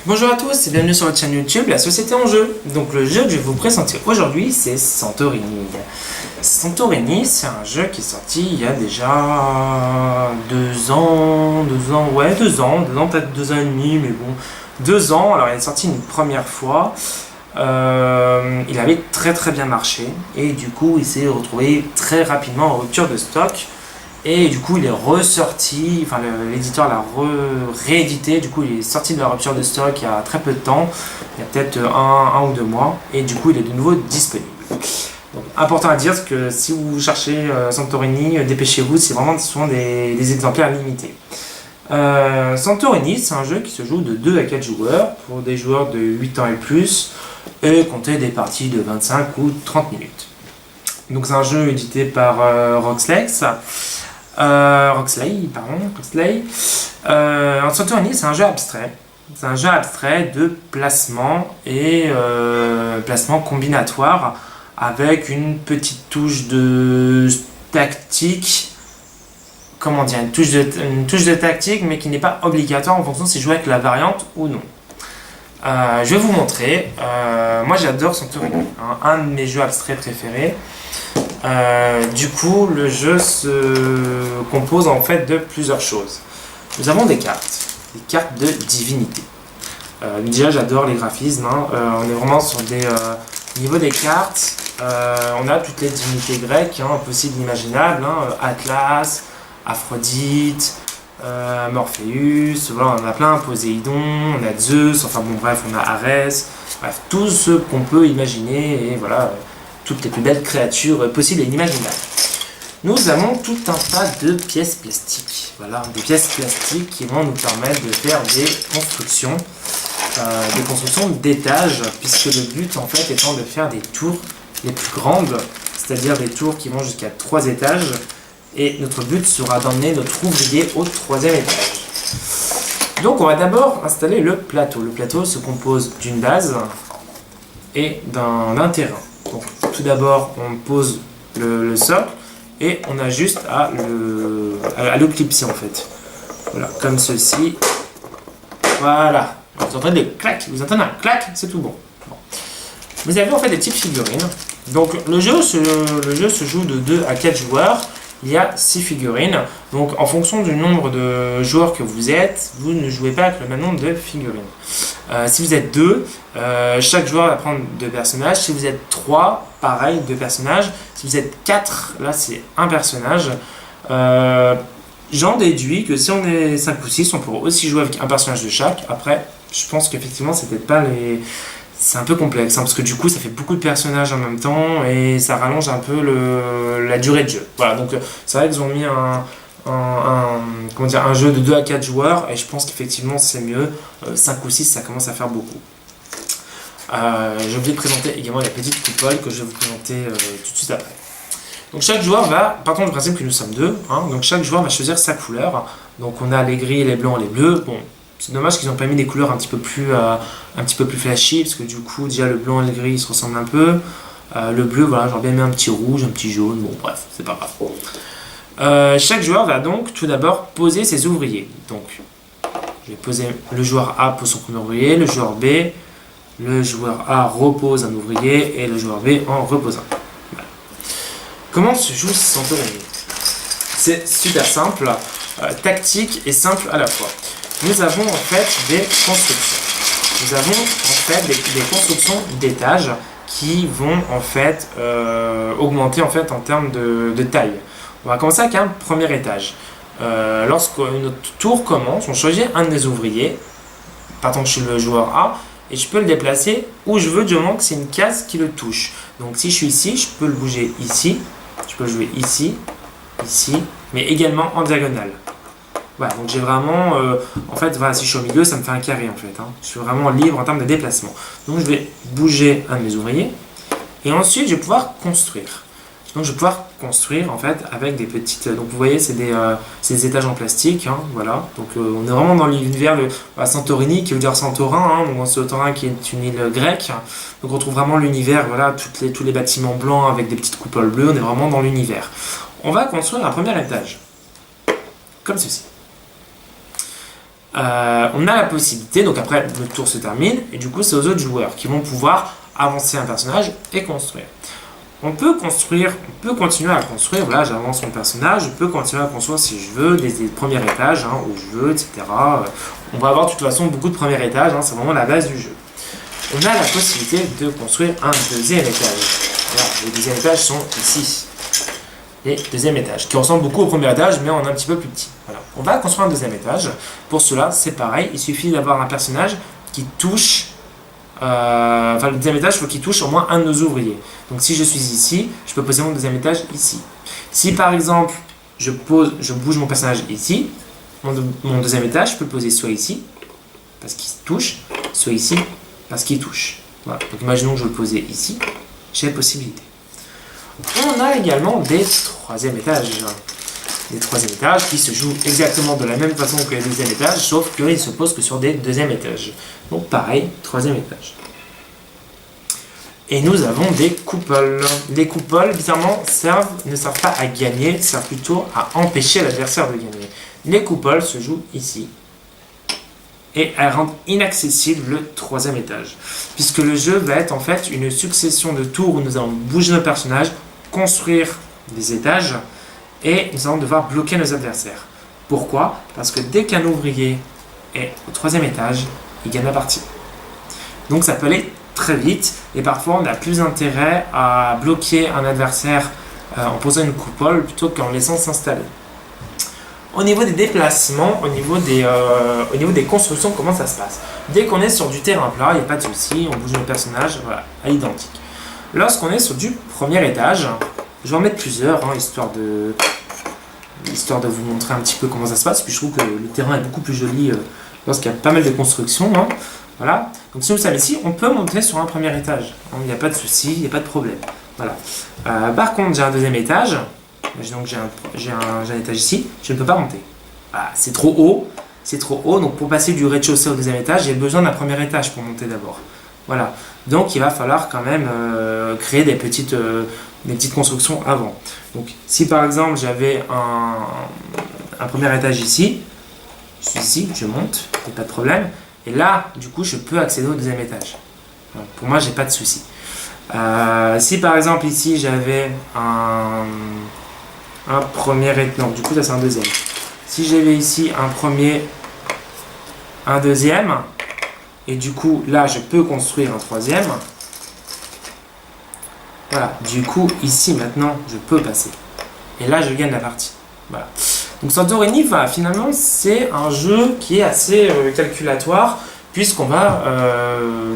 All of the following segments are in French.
Bonjour à tous et bienvenue sur votre chaîne YouTube La Société en Jeu. Donc le jeu que je vais vous présenter aujourd'hui c'est Santorini. Santorini c'est un jeu qui est sorti il y a déjà 2 ans, peut-être 2 ans et demi, mais bon, 2 ans. Alors il est sorti une première fois, il avait très bien marché et du coup il s'est retrouvé très rapidement en rupture de stock. Et du coup il est ressorti, enfin l'éditeur l'a réédité, du coup il est sorti de la rupture de stock il y a très peu de temps, il y a peut-être un ou 2 mois, et du coup il est de nouveau disponible. Donc important à dire que si vous cherchez Santorini, dépêchez-vous, c'est vraiment souvent des exemplaires limités. Santorini c'est un jeu qui se joue de 2 à 4 joueurs, pour des joueurs de 8 ans et plus, et comptez des parties de 25 ou 30 minutes. Donc c'est un jeu édité par Roxley. Santorini, c'est un jeu abstrait. C'est un jeu abstrait de placement et placement combinatoire avec une petite touche de tactique. Comment dire, une touche de tactique, mais qui n'est pas obligatoire en fonction si jouer avec la variante ou non. Je vais vous montrer. Moi, j'adore Santorini, un de mes jeux abstraits préférés. Du coup, le jeu se compose en fait de plusieurs choses. Nous avons des cartes de divinité. Déjà, j'adore les graphismes. On est vraiment sur des niveau des cartes. On a toutes les divinités grecques, possibles, imaginables. Atlas, Aphrodite, Morpheus. Voilà, on en a plein. Poséidon, on a Zeus. Enfin bon, bref, on a Arès. Bref, tout ce qu'on peut imaginer et voilà. Toutes les plus belles créatures possibles et inimaginables. Nous avons tout un tas de pièces plastiques. Voilà, des pièces plastiques qui vont nous permettre de faire des constructions d'étages, puisque le but en fait étant de faire des tours les plus grandes, c'est-à-dire des tours qui vont jusqu'à 3 étages, et notre but sera d'emmener notre ouvrier au 3e étage. Donc on va d'abord installer le plateau. Le plateau se compose d'une base et d'un terrain. Donc, tout d'abord, on pose le socle et on a juste à le clipser en fait. Voilà, comme ceci. Voilà. Vous entendez des clacs, vous entendez un clac, c'est tout bon. Vous avez en fait des petites figurines. Donc le jeu se joue de 2 à 4 joueurs. Il y a 6 figurines. Donc en fonction du nombre de joueurs que vous êtes, vous ne jouez pas avec le même nombre de figurines. Si vous êtes 2, chaque joueur va prendre 2 personnages. Si vous êtes 3, pareil, 2 personnages. Si vous êtes 4, là c'est un personnage. J'en déduis que si on est 5 ou 6, on pourra aussi jouer avec un personnage de chaque. Après, je pense qu'effectivement c'est peut-être pas les... C'est un peu complexe, parce que du coup ça fait beaucoup de personnages en même temps et ça rallonge un peu la durée de jeu. Voilà, donc c'est vrai qu'ils ont mis un jeu de 2 à 4 joueurs et je pense qu'effectivement c'est mieux. 5 ou 6 ça commence à faire beaucoup. J'ai oublié de présenter également la petite coupole que je vais vous présenter tout de suite après. Donc chaque joueur va, partons du principe que nous sommes 2, donc chaque joueur va choisir sa couleur. Donc on a les gris, les blancs, les bleus. Bon, c'est dommage qu'ils n'ont pas mis des couleurs un petit peu plus flashy, parce que du coup, déjà le blanc et le gris ils se ressemblent un peu. Le bleu, voilà, j'aurais bien mis un petit rouge, un petit jaune, bon bref, c'est pas grave. Chaque joueur va donc tout d'abord poser ses ouvriers. Donc, je vais poser, le joueur A pose son premier ouvrier, le joueur B, le joueur A repose un ouvrier et le joueur B en repose un. Voilà. Comment se joue Santorini? C'est super simple, tactique et simple à la fois. Nous avons en fait des constructions. Nous avons en fait des constructions d'étages qui vont en fait augmenter en fait en termes de taille. On va commencer avec un premier étage. Lorsque notre tour commence, on choisit un des ouvriers, partant que je suis le joueur A, et je peux le déplacer où je veux du moment que c'est une case qui le touche. Donc si je suis ici, je peux le bouger ici, je peux le jouer ici, ici, mais également en diagonale. Voilà, donc j'ai vraiment, en fait, voilà, si je suis au milieu, ça me fait un carré en fait. Je suis vraiment libre en termes de déplacement. Donc je vais bouger un de mes ouvriers et ensuite je vais pouvoir construire. Donc je vais pouvoir construire en fait avec des petites. Donc vous voyez, c'est des étages en plastique, voilà. Donc on est vraiment dans l'univers de Santorini, qui veut dire Santorin, donc Santorin qui est une île grecque. Donc on retrouve vraiment l'univers, voilà, tous les bâtiments blancs avec des petites coupoles bleues. On est vraiment dans l'univers. On va construire un premier étage, comme ceci. on a la possibilité, donc après le tour se termine, et du coup c'est aux autres joueurs qui vont pouvoir avancer un personnage et construire. On peut continuer à construire, voilà, j'avance mon personnage, je peux continuer à construire si je veux, des premiers étages, hein, où je veux, etc. On va avoir de toute façon beaucoup de premiers étages, hein, c'est vraiment la base du jeu. On a la possibilité de construire un deuxième étage. Voilà, les deuxièmes étages sont ici. Les deuxième étage, qui ressemble beaucoup au premier étage, mais en un petit peu plus petit. Voilà. On va construire un deuxième étage. Pour cela, c'est pareil, il suffit d'avoir un personnage qui touche... le deuxième étage, il faut qu'il touche au moins un de nos ouvriers. Donc si je suis ici, je peux poser mon deuxième étage ici. Si par exemple, je bouge mon personnage ici, mon deuxième étage, je peux le poser soit ici, parce qu'il touche, soit ici, parce qu'il touche. Voilà. Donc imaginons que je le posais ici, j'ai la possibilité. On a également des troisième étages. Des troisième étages qui se jouent exactement de la même façon que les deuxième étages, sauf qu'ils ne se posent que sur des deuxième étages. Donc pareil, troisième étage. Et nous avons des coupoles. Les coupoles, bizarrement, ne servent pas à gagner, servent plutôt à empêcher l'adversaire de gagner. Les coupoles se jouent ici. Et elles rendent inaccessible le troisième étage. Puisque le jeu va être en fait une succession de tours où nous allons bouger nos personnages, construire des étages, et nous allons devoir bloquer nos adversaires. Pourquoi? Parce que dès qu'un ouvrier est au troisième étage, il gagne la partie. Donc ça peut aller très vite, et parfois on a plus intérêt à bloquer un adversaire en posant une coupole plutôt qu'en laissant s'installer. Au niveau des déplacements, au niveau des constructions, comment ça se passe? Dès qu'on est sur du terrain plat, il n'y a pas de souci, on bouge nos personnages, voilà, à l'identique. Lorsqu'on est sur du premier étage, je vais en mettre plusieurs, hein, histoire de vous montrer un petit peu comment ça se passe. Puis je trouve que le terrain est beaucoup plus joli lorsqu'il y a pas mal de constructions. Hein. Voilà. Donc si vous savez ici, on peut monter sur un premier étage. Il n'y a pas de souci, il n'y a pas de problème. Voilà. Par contre, j'ai un deuxième étage. Imaginons que j'ai un étage ici. Je ne peux pas monter. Voilà, c'est trop haut. C'est trop haut. Donc pour passer du rez-de-chaussée au deuxième étage, j'ai besoin d'un premier étage pour monter d'abord. Voilà. Donc il va falloir quand même créer des petites constructions avant. Donc si par exemple j'avais un premier étage ici, je suis ici, je monte, il n'y a pas de problème. Et là, du coup, je peux accéder au deuxième étage. Donc, pour moi, j'ai pas de souci. Si par exemple ici j'avais un premier étage, non, du coup ça c'est un deuxième. Si j'avais ici un premier, un deuxième, et du coup là je peux construire un troisième. Voilà, du coup ici maintenant je peux passer. Et là je gagne la partie. Voilà. Donc Santorini, voilà, finalement c'est un jeu qui est assez calculatoire, puisqu'on va,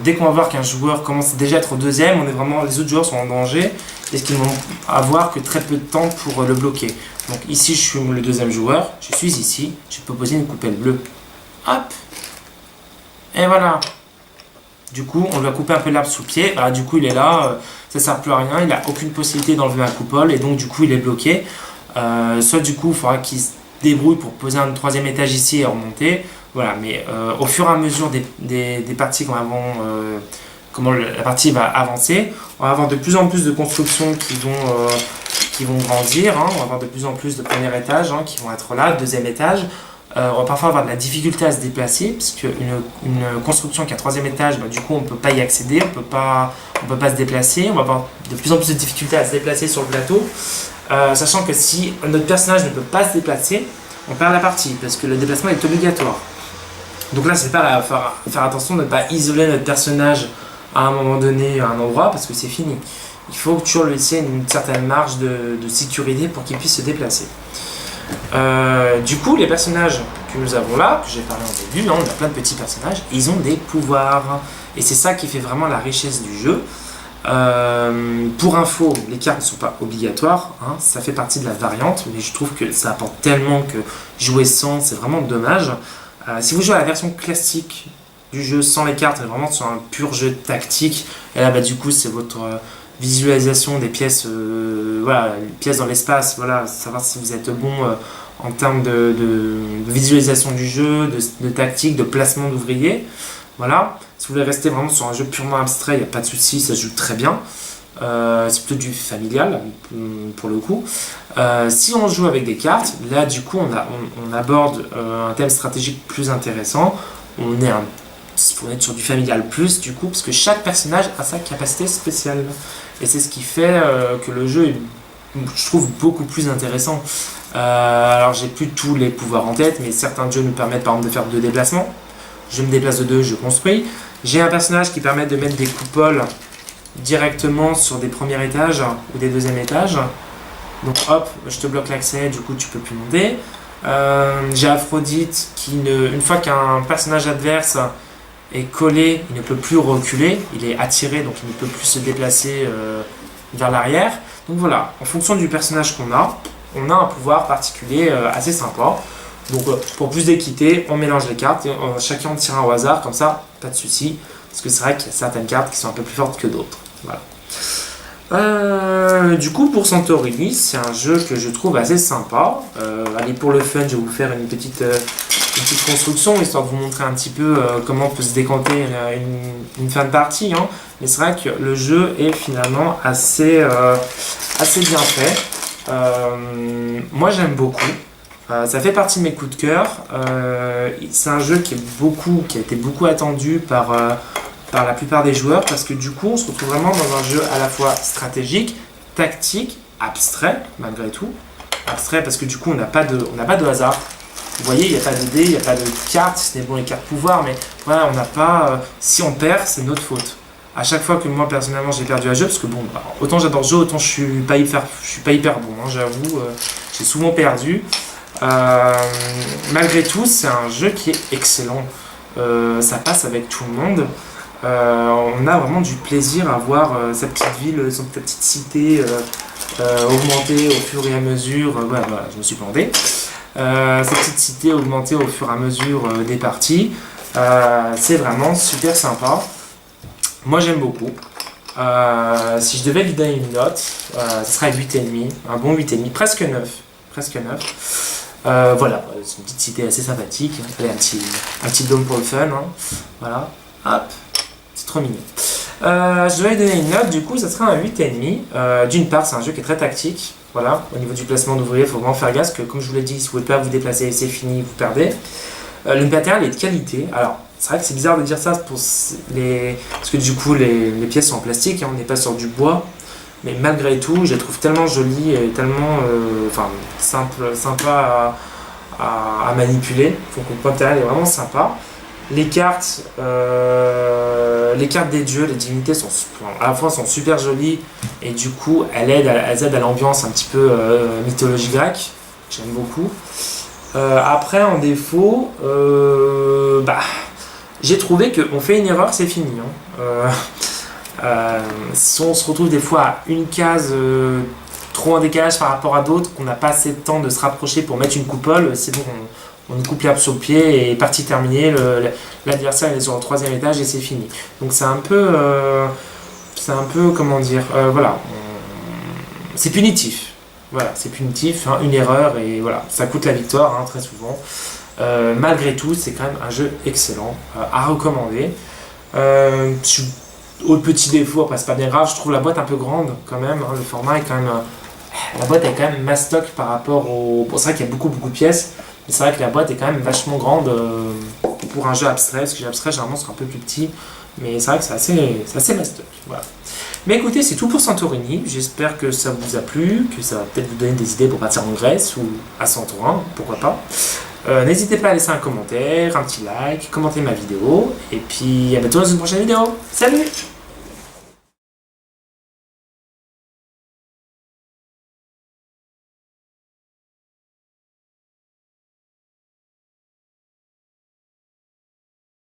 dès qu'on va voir qu'un joueur commence déjà à être au deuxième, les autres joueurs sont en danger, et qu'ils vont avoir que très peu de temps pour le bloquer. Donc ici je suis le deuxième joueur, je suis ici, je peux poser une coupelle bleue. Hop. Et voilà. Du coup, on lui a coupé un peu l'arbre sous le pied. Voilà, du coup, il est là. Ça ne sert plus à rien. Il n'a aucune possibilité d'enlever ma coupole. Et donc, du coup, il est bloqué. Soit, du coup, il faudra qu'il se débrouille pour poser un troisième étage ici et remonter. Voilà. Mais au fur et à mesure des parties comment la partie va avancer, on va avoir de plus en plus de constructions qui vont grandir. Hein. On va avoir de plus en plus de premiers étages qui vont être là, deuxième étage. On va parfois avoir de la difficulté à se déplacer, parce qu'une construction qui a troisième étage, du coup on ne peut pas y accéder, on peut pas se déplacer, on va avoir de plus en plus de difficultés à se déplacer sur le plateau, sachant que si notre personnage ne peut pas se déplacer, on perd la partie, parce que le déplacement est obligatoire. Donc là c'est pas à faire attention de ne pas isoler notre personnage à un moment donné à un endroit, parce que c'est fini. Il faut toujours lui laisser une certaine marge de sécurité pour qu'il puisse se déplacer. Du coup, les personnages que nous avons là, que j'ai parlé en début, on a plein de petits personnages, ils ont des pouvoirs. Et c'est ça qui fait vraiment la richesse du jeu. Pour info, les cartes ne sont pas obligatoires, ça fait partie de la variante, mais je trouve que ça apporte tellement que jouer sans, c'est vraiment dommage. Si vous jouez à la version classique du jeu sans les cartes, vraiment sur un pur jeu tactique, et là du coup c'est votre visualisation des pièces, les pièces dans l'espace, savoir si vous êtes bon en termes de visualisation du jeu, de tactique, de placement d'ouvriers. Voilà. Si vous voulez rester vraiment sur un jeu purement abstrait, il n'y a pas de souci, ça se joue très bien. c'est plutôt du familial pour le coup. Si on joue avec des cartes, là du coup on aborde un thème stratégique plus intéressant. On est sur du familial plus du coup, parce que chaque personnage a sa capacité spéciale. Et c'est ce qui fait que le jeu est, je trouve, beaucoup plus intéressant. Alors j'ai plus tous les pouvoirs en tête, mais certains jeux nous permettent par exemple de faire 2 déplacements. Je me déplace de 2, je construis. J'ai un personnage qui permet de mettre des coupoles directement sur des premiers étages ou des deuxièmes étages. Donc hop, je te bloque l'accès, du coup tu peux plus monter. J'ai Aphrodite qui, une fois qu'un personnage adverse est collé, il ne peut plus reculer, il est attiré, donc il ne peut plus se déplacer vers l'arrière. Donc voilà, en fonction du personnage qu'on a, on a un pouvoir particulier assez sympa. Donc pour plus d'équité, on mélange les cartes, et, chacun en tire un au hasard, comme ça, pas de souci. Parce que c'est vrai qu'il y a certaines cartes qui sont un peu plus fortes que d'autres. Voilà. Du coup, pour Santorini, c'est un jeu que je trouve assez sympa. Allez, pour le fun, je vais vous faire une petite construction, histoire de vous montrer un petit peu comment on peut se décanter une fin de partie. Hein. Mais c'est vrai que le jeu est finalement assez bien fait. Moi, j'aime beaucoup. Ça fait partie de mes coups de cœur. C'est un jeu qui a été beaucoup attendu par la plupart des joueurs, parce que du coup on se retrouve vraiment dans un jeu à la fois stratégique, tactique, abstrait malgré tout. Abstrait parce que du coup on n'a pas de hasard. Vous voyez, il n'y a pas de dés, il n'y a pas de cartes, ce n'est bon les cartes pouvoir, mais voilà, on n'a pas. Si on perd, c'est notre faute. À chaque fois que moi personnellement j'ai perdu un jeu, parce que bon, autant j'adore le jeu, autant je suis pas hyper bon, hein, j'avoue, j'ai souvent perdu. Malgré tout, c'est un jeu qui est excellent. Ça passe avec tout le monde. On a vraiment du plaisir à voir sa petite ville, sa petite cité augmenter au fur et à mesure. Voilà, je me suis planté. Sa petite cité augmenter au fur et à mesure des parties. C'est vraiment super sympa. Moi j'aime beaucoup. Si je devais lui donner une note, ce serait 8,5. Un bon 8,5, presque 9. Voilà, c'est une petite cité assez sympathique. Allez, un petit dôme pour le fun. Hein. Voilà, hop. C'est trop mignon. Je devais lui donner une note, du coup, ça serait un 8,5. D'une part, c'est un jeu qui est très tactique. Voilà, au niveau du placement d'ouvriers, il faut vraiment faire gaffe, parce que comme je vous l'ai dit, si vous ne pouvez pas vous déplacer, c'est fini, vous perdez. Le matériel est de qualité. Alors, c'est vrai que c'est bizarre de dire ça parce que du coup, les pièces sont en plastique, hein, on n'est pas sur du bois. Mais malgré tout, je les trouve tellement jolies et tellement sympa à manipuler. Donc le matériel est vraiment sympa. Les cartes des dieux, les divinités à la fois sont super jolies et du coup elles aident à l'ambiance un petit peu mythologie grecque. J'aime beaucoup. Après en défaut, j'ai trouvé qu'on fait une erreur, c'est fini. Hein. Si on se retrouve des fois à une case trop en décalage par rapport à d'autres, qu'on n'a pas assez de temps de se rapprocher pour mettre une coupole, c'est bon. On coupe l'herbe sur le pied et partie terminée, l'adversaire est sur le 3e étage et c'est fini. Donc c'est un peu comment dire, voilà, c'est punitif. Voilà, c'est punitif, hein, une erreur et voilà, ça coûte la victoire hein, très souvent. Malgré tout, c'est quand même un jeu excellent, à recommander. Autre petit défaut, après c'est pas bien grave, je trouve la boîte un peu grande quand même, hein, le format est quand même... la boîte est quand même mastoc par rapport au... Bon, c'est vrai qu'il y a beaucoup de pièces, mais c'est vrai que la boîte est quand même vachement grande pour un jeu abstrait, parce que les jeux abstraits généralement sont un peu plus petits, mais c'est vrai que c'est assez mastoc. Voilà. Mais écoutez, c'est tout pour Santorini, j'espère que ça vous a plu, que ça va peut-être vous donner des idées pour partir en Grèce ou à Santorin, pourquoi pas. N'hésitez pas à laisser un commentaire, un petit like, commenter ma vidéo, et puis à bientôt dans une prochaine vidéo. Salut!